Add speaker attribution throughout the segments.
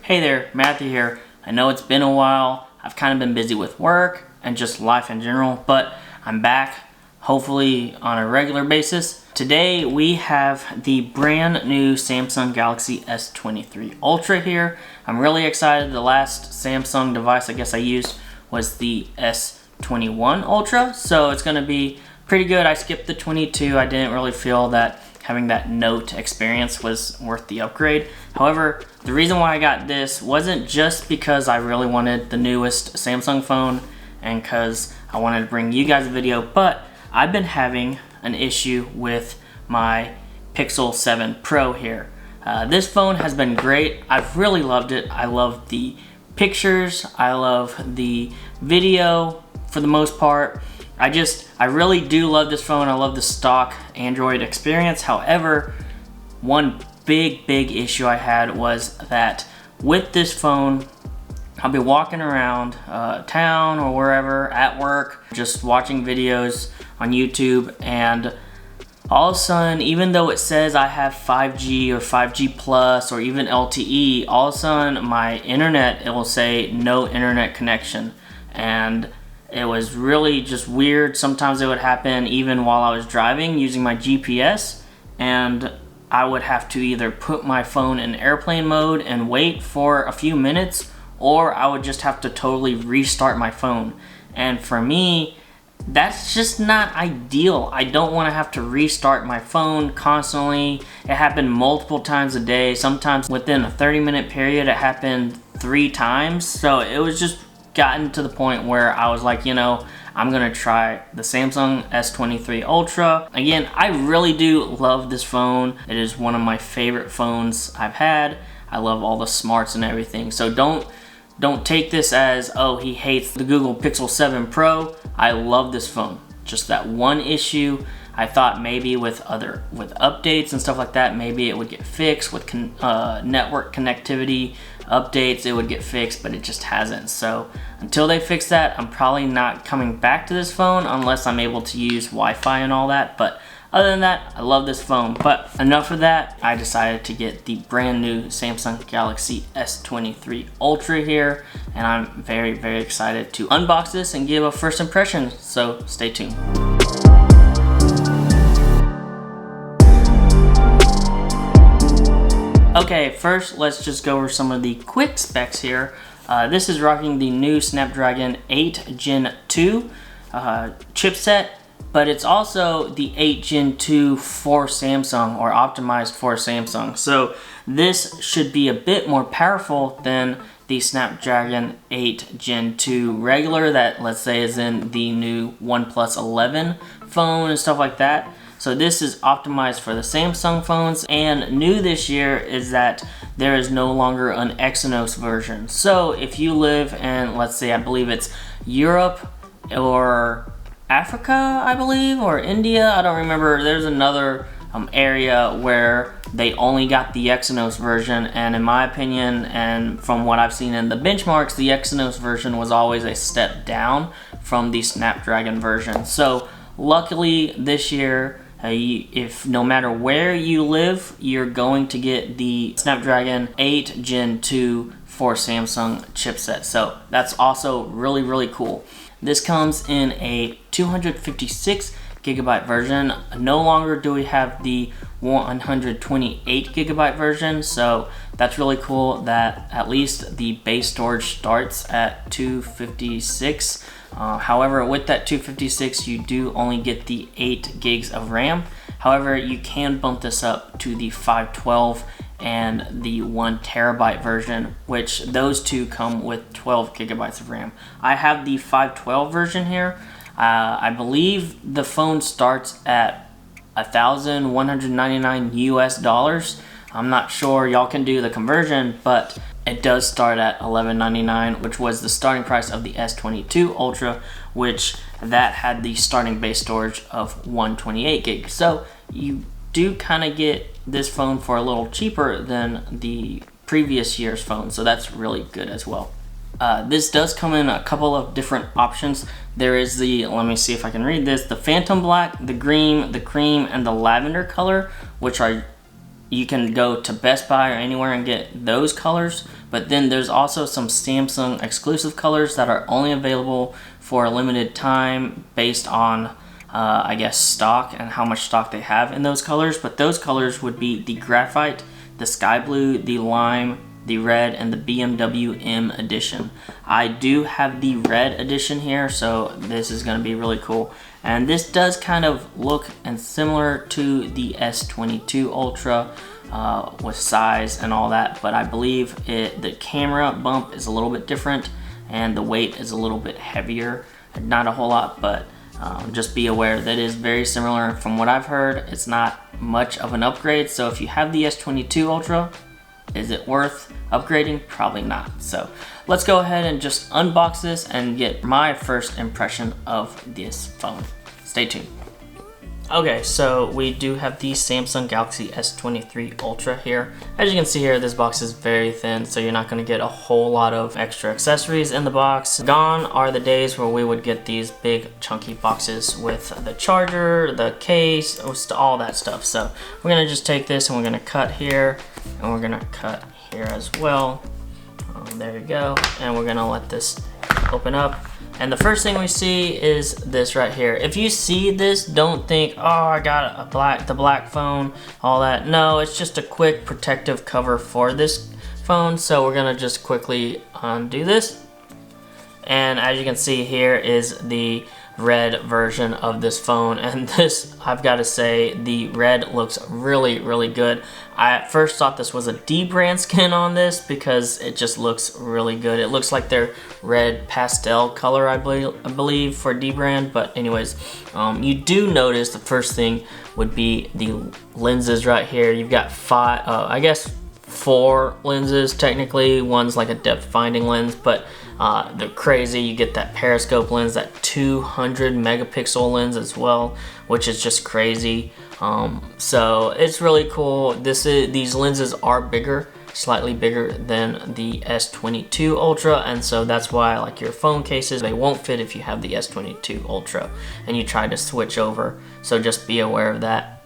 Speaker 1: Hey there, Matthew here. I know it's been a while. I've kind of been busy with work and just life in general, but I'm back, hopefully on a regular basis. Today we have the brand new Samsung Galaxy S23 Ultra here. I'm really excited. The last Samsung device I guess I used was the S21 Ultra, so it's going to be pretty good. I skipped the 22. I didn't really feel that having that Note experience was worth the upgrade. However, the reason why I got this wasn't just because I really wanted the newest Samsung phone and because I wanted to bring you guys a video, but I've been having an issue with my Pixel 7 Pro here. This phone has been great. I've really loved it. I love the pictures. I love the video for the most part. I really do love this phone. I love the stock Android experience. However, one big issue I had was that with this phone, I'll be walking around town or wherever at work, just watching videos on YouTube, and all of a sudden, even though it says I have 5G or 5G plus or even LTE, all of a sudden my internet, it will say no internet connection. And it was really just weird. Sometimes it would happen even while I was driving using my GPS, and I would have to either put my phone in airplane mode and wait for a few minutes, or I would just have to totally restart my phone. And for me, that's just not ideal. I don't want to have to restart my phone constantly. It happened multiple times a day. Sometimes within a 30-minute period, it happened 3 times. So it was just gotten to the point where I was like, you know, I'm gonna try the Samsung S23 Ultra. Again, I really do love this phone. It is one of my favorite phones I've had. I love all the smarts and everything. So don't take this as, oh, he hates the Google Pixel 7 Pro. I love this phone. Just that one issue, I thought maybe with updates and stuff like that, maybe it would get fixed with network connectivity updates, it would get fixed, but it just hasn't. So until they fix that, I'm probably not coming back to this phone unless I'm able to use Wi-Fi and all that. But other than that, I love this phone. But enough of that. I decided to get the brand new Samsung Galaxy S23 Ultra here, and I'm very excited to unbox this and give a first impression. So stay tuned. Okay, first let's just go over some of the quick specs here. This is rocking the new Snapdragon 8 Gen 2 chipset, but it's also the 8 Gen 2 for Samsung, or optimized for Samsung. So this should be a bit more powerful than the Snapdragon 8 Gen 2 regular that, let's say, is in the new OnePlus 11 phone and stuff like that. So this is optimized for the Samsung phones, and new this year is that there is no longer an Exynos version. So if you live in, let's say, I believe it's Europe or Africa, I believe, or India, I don't remember. There's another area where they only got the Exynos version, and in my opinion, and from what I've seen in the benchmarks, the Exynos version was always a step down from the Snapdragon version. So luckily this year, if no matter where you live, you're going to get the Snapdragon 8 Gen 2 for Samsung chipset. So that's also really cool. This comes in a 256 gigabyte version. No longer do we have the 128 gigabyte version, so that's really cool that at least the base storage starts at 256. However, with that 256, you do only get the 8 gigs of RAM. However, you can bump this up to the 512 and the 1 terabyte version, which those two come with 12 gigabytes of RAM. I have the 512 version here. I believe the phone starts at $1,199 US. I'm not sure, y'all can do the conversion, but it does start at $1,199, which was the starting price of the S22 Ultra, which that had the starting base storage of 128 gig. So you do kind of get this phone for a little cheaper than the previous year's phone, so that's really good as well. This does come in a couple of different options. There is the, let me see if I can read this, the Phantom Black, the Green, the Cream, and the Lavender color, which are, you can go to Best Buy or anywhere and get those colors. But then there's also some Samsung exclusive colors that are only available for a limited time based on I guess stock and how much stock they have in those colors. But those colors would be the graphite, the sky blue, the lime, the red, and the BMW M edition. I do have the red edition here, so this is going to be really cool. And this does kind of look and similar to the S22 Ultra with size and all that, but I believe the camera bump is a little bit different and the weight is a little bit heavier. Not a whole lot, but just be aware that it is very similar. From what I've heard, it's not much of an upgrade. So if you have the S22 Ultra, is it worth upgrading? Probably not. So let's go ahead and just unbox this and get my first impression of this phone. Stay tuned. Okay, so we do have the Samsung Galaxy S23 Ultra here. As you can see here, this box is very thin, so you're not going to get a whole lot of extra accessories in the box. Gone are the days where we would get these big chunky boxes with the charger, the case, all that stuff. So we're going to just take this and we're going to cut here, and we're going to cut here as well. There you go. And we're going to let this open up. And the first thing we see is this right here. If you see this, don't think, oh, I got the black phone, all that. No, it's just a quick protective cover for this phone. So we're gonna just quickly undo this. And as you can see, here is the red version of this phone, and this, I've got to say, the red looks really, really good. I at first thought this was a D brand skin on this because it just looks really good. It looks like their red pastel color, I believe, for D brand. But anyways, you do notice the first thing would be the lenses right here. You've got I guess 4 lenses technically. One's like a depth finding lens, but they're crazy. You get that periscope lens, that 200 megapixel lens as well, which is just crazy. So it's really cool. These lenses are bigger, slightly bigger than the S22 Ultra, and so that's why, like, your phone cases, they won't fit if you have the S22 Ultra and you try to switch over. So just be aware of that.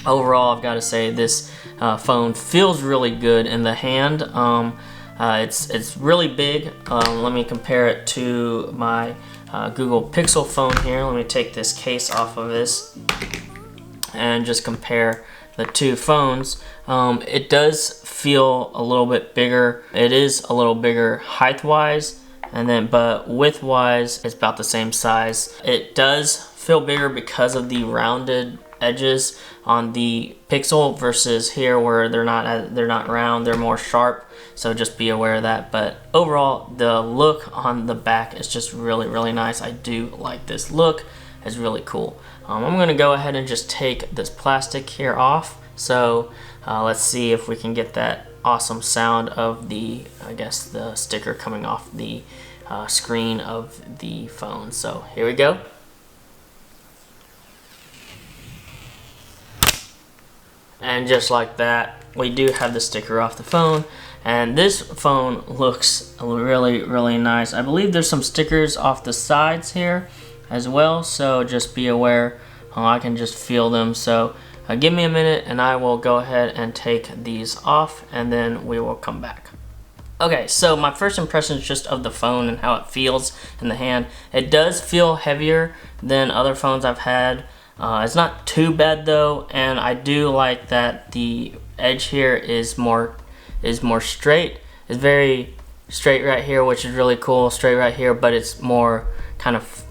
Speaker 1: Overall, I've got to say this phone feels really good in the hand. It's really big. Let me compare it to my Google Pixel phone here. Let me take this case off of this and just compare the two phones. It does feel a little bit bigger. It is a little bigger height-wise, but width-wise, it's about the same size. It does feel bigger because of the rounded edges on the Pixel versus here where they're not round, they're more sharp. So just be aware of that. But overall, the look on the back is just really, really nice. I do like this look. It's really cool. I'm gonna go ahead and just take this plastic here off. So let's see if we can get that awesome sound of the, I guess, the sticker coming off the screen of the phone. So here we go. And just like that, we do have the sticker off the phone. And this phone looks really, really nice. I believe there's some stickers off the sides here as well, so just be aware. I can just feel them. So give me a minute and I will go ahead and take these off, and then we will come back. Okay, so my first impression is just of the phone and how it feels in the hand. It does feel heavier than other phones I've had. It's not too bad though, and I do like that the edge here is more straight. It's very straight right here, which is really cool. Straight right here, but it's more kind of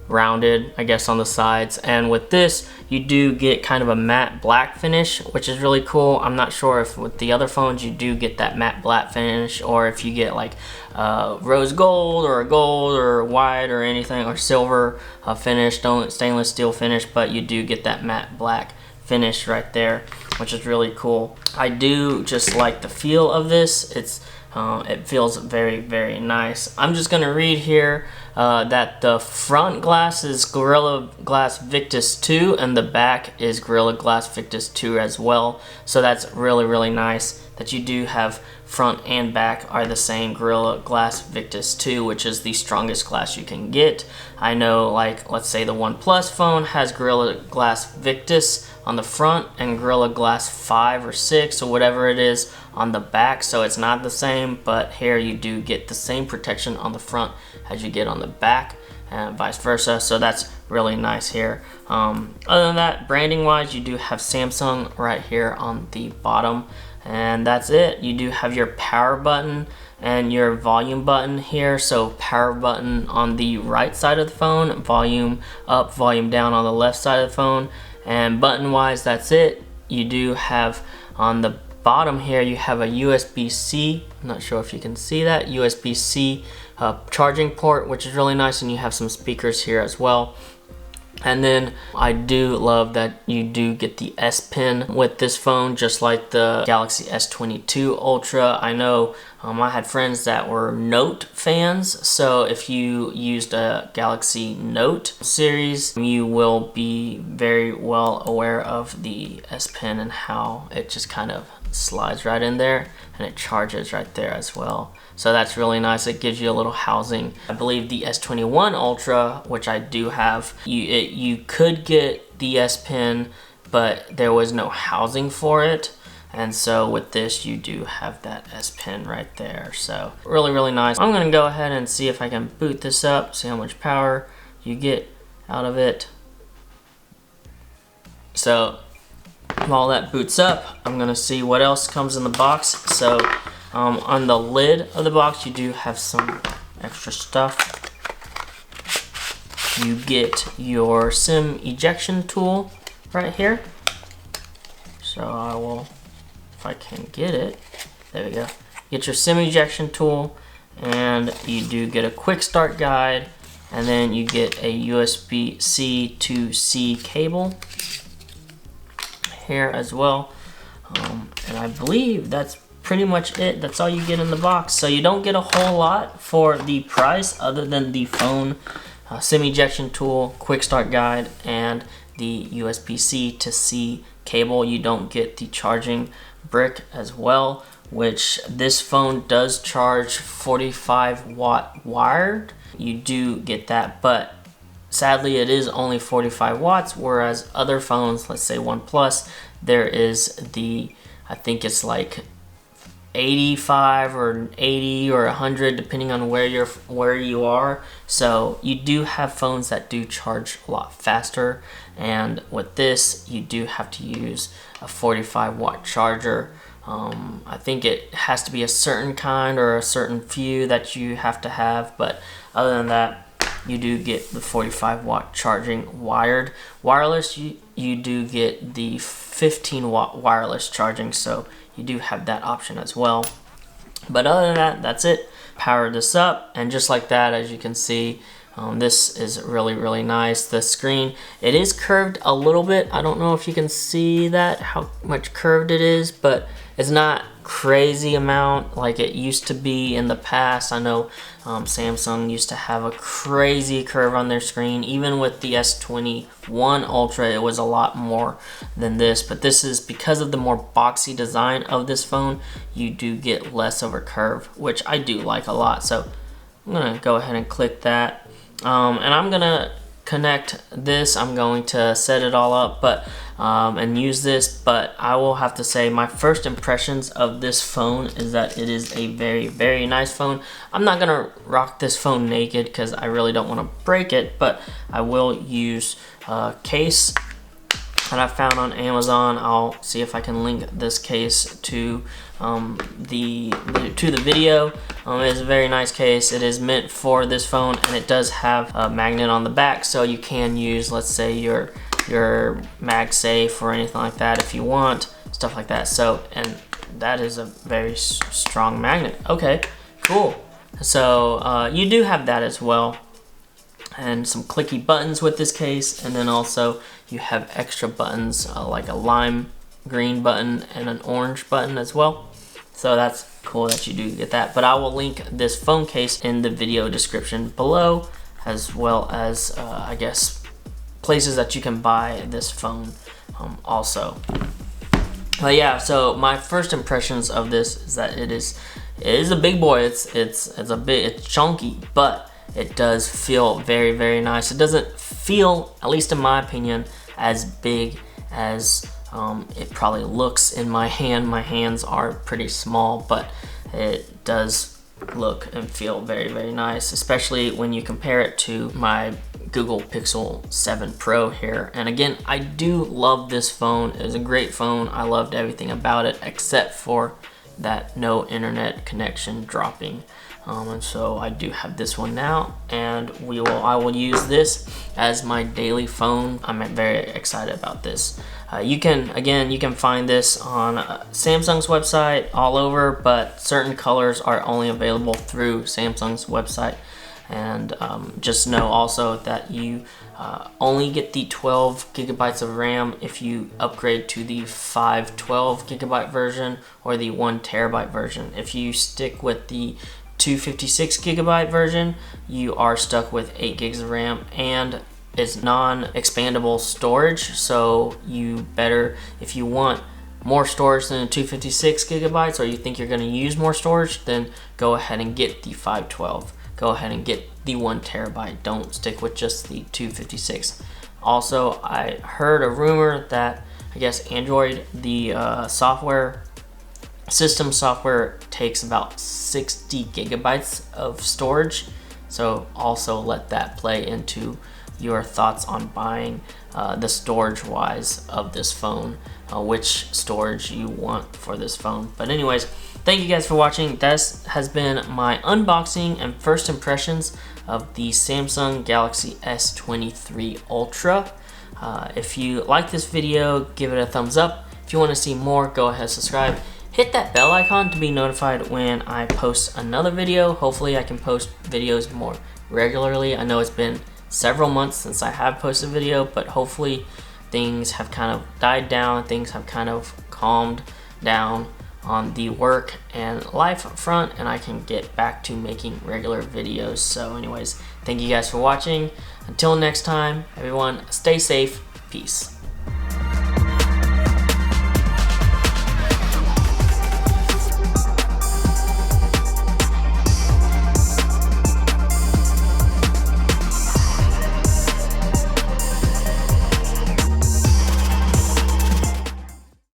Speaker 1: rounded, I guess, on the sides. And with this, you do get kind of a matte black finish, which is really cool. I'm not sure if with the other phones you do get that matte black finish, or if you get like rose gold or white or anything, or silver finish, stainless steel finish, but you do get that matte black finish right there, which is really cool. I do just like the feel of this. It feels very, very nice. I'm just gonna read here that the front glass is Gorilla Glass Victus 2 and the back is Gorilla Glass Victus 2 as well. So that's really, really nice that you do have front and back are the same Gorilla Glass Victus 2, which is the strongest glass you can get. I know, like, let's say the OnePlus phone has Gorilla Glass Victus on the front and Gorilla Glass 5 or 6 or whatever it is on the back, so it's not the same, but here you do get the same protection on the front as you get on the back, and vice versa, so that's really nice here. Other than that, branding wise, you do have Samsung right here on the bottom, and that's it. You do have your power button and your volume button here. So power button on the right side of the phone, volume up, volume down on the left side of the phone, and button wise, that's it. You do have on the bottom here, you have a USB-C, I'm not sure if you can see that, USB-C charging port, which is really nice, and you have some speakers here as well. And then I do love that you do get the S Pen with this phone, just like the Galaxy S22 Ultra. I know I had friends that were Note fans, so if you used a Galaxy Note series, you will be very well aware of the S Pen and how it just kind of slides right in there and it charges right there as well. So that's really nice. It gives you a little housing. I believe the S21 Ultra, which I do have, you could get the S Pen, but there was no housing for it. And so with this, you do have that S Pen right there. So really, really nice. I'm gonna go ahead and see if I can boot this up, see how much power you get out of it. So while that boots up, I'm gonna see what else comes in the box. So on the lid of the box, you do have some extra stuff. You get your SIM ejection tool right here. So I will, if I can get it, there we go. Get your SIM ejection tool, and you do get a quick start guide, and then you get a USB-C to C cable here as well. And I believe that's pretty much it. That's all you get in the box. So you don't get a whole lot for the price other than the phone, SIM ejection tool, quick start guide, and the USB-C to C cable. You don't get the charging brick as well, which this phone does charge 45 watt wired. You do get that, but sadly it is only 45 watts, whereas other phones, let's say OnePlus, there is the, I think it's like 85 or 80 or 100 depending on where you are. So you do have phones that do charge a lot faster, and with this you do have to use a 45 watt charger. I think it has to be a certain kind or a certain few that you have to have, but other than that, you do get the 45 watt charging wired. Wireless, you do get the 15 watt wireless charging, so you do have that option as well. But other than that, that's it. Power this up, and just like that, as you can see, this is really, really nice. The screen, it is curved a little bit. I don't know if you can see that, how much curved it is, but it's not crazy amount like it used to be in the past. I know Samsung used to have a crazy curve on their screen. Even with the S21 Ultra, it was a lot more than this, but this is because of the more boxy design of this phone, you do get less of a curve, which I do like a lot. So I'm gonna go ahead and click that, and I'm gonna connect this. I'm going to set it all up, but and use this, but I will have to say my first impressions of this phone is that it is a very, very nice phone. I'm not gonna rock this phone naked because I really don't want to break it, but I will use a case that I found on Amazon. I'll see if I can link this case to the video. It is a very nice case. It is meant for this phone, and it does have a magnet on the back, so you can use, let's say, your MagSafe or anything like that if you want, stuff like that. So, and that is a very strong magnet. Okay, cool. So you do have that as well, and some clicky buttons with this case, and then also you have extra buttons like a lime green button and an orange button as well. So that's cool that you do get that, but I will link this phone case in the video description below, as well as I guess places that you can buy this phone also. But yeah, so my first impressions of this is that it is a big boy. It's chunky, but it does feel very, very nice. It doesn't feel, at least in my opinion, as big as It probably looks in my hand. My hands are pretty small, but it does look and feel very, very nice, especially when you compare it to my Google Pixel 7 Pro here. And again, I do love this phone. It was a great phone. I loved everything about it except for that no internet connection dropping. And so I do have this one now, and I will use this as my daily phone. I'm very excited about this. You can find this on Samsung's website all over, but certain colors are only available through Samsung's website. And just know also that you only get the 12 gigabytes of RAM if you upgrade to the 512 gigabyte version or the 1 terabyte version. If you stick with the 256 gigabyte version, you are stuck with 8 gigs of RAM, and it's non-expandable storage. So if you want more storage than 256 gigabytes, or you think you're going to use more storage, then go ahead and get the 512. Go ahead and get the 1 terabyte. Don't stick with just the 256. Also, I heard a rumor that I guess Android, the system software takes about 60 gigabytes of storage. So also let that play into your thoughts on buying the storage wise of this phone, which storage you want for this phone. But anyways, thank you guys for watching. This has been my unboxing and first impressions of the Samsung Galaxy S23 Ultra. If you like this video, give it a thumbs up. If you want to see more, go ahead and subscribe. Hit that bell icon to be notified when I post another video. Hopefully I can post videos more regularly. I know it's been several months since I have posted a video, but hopefully things have kind of died down. Things have kind of calmed down on the work and life front, and I can get back to making regular videos. So anyways, thank you guys for watching. Until next time, everyone, stay safe. Peace.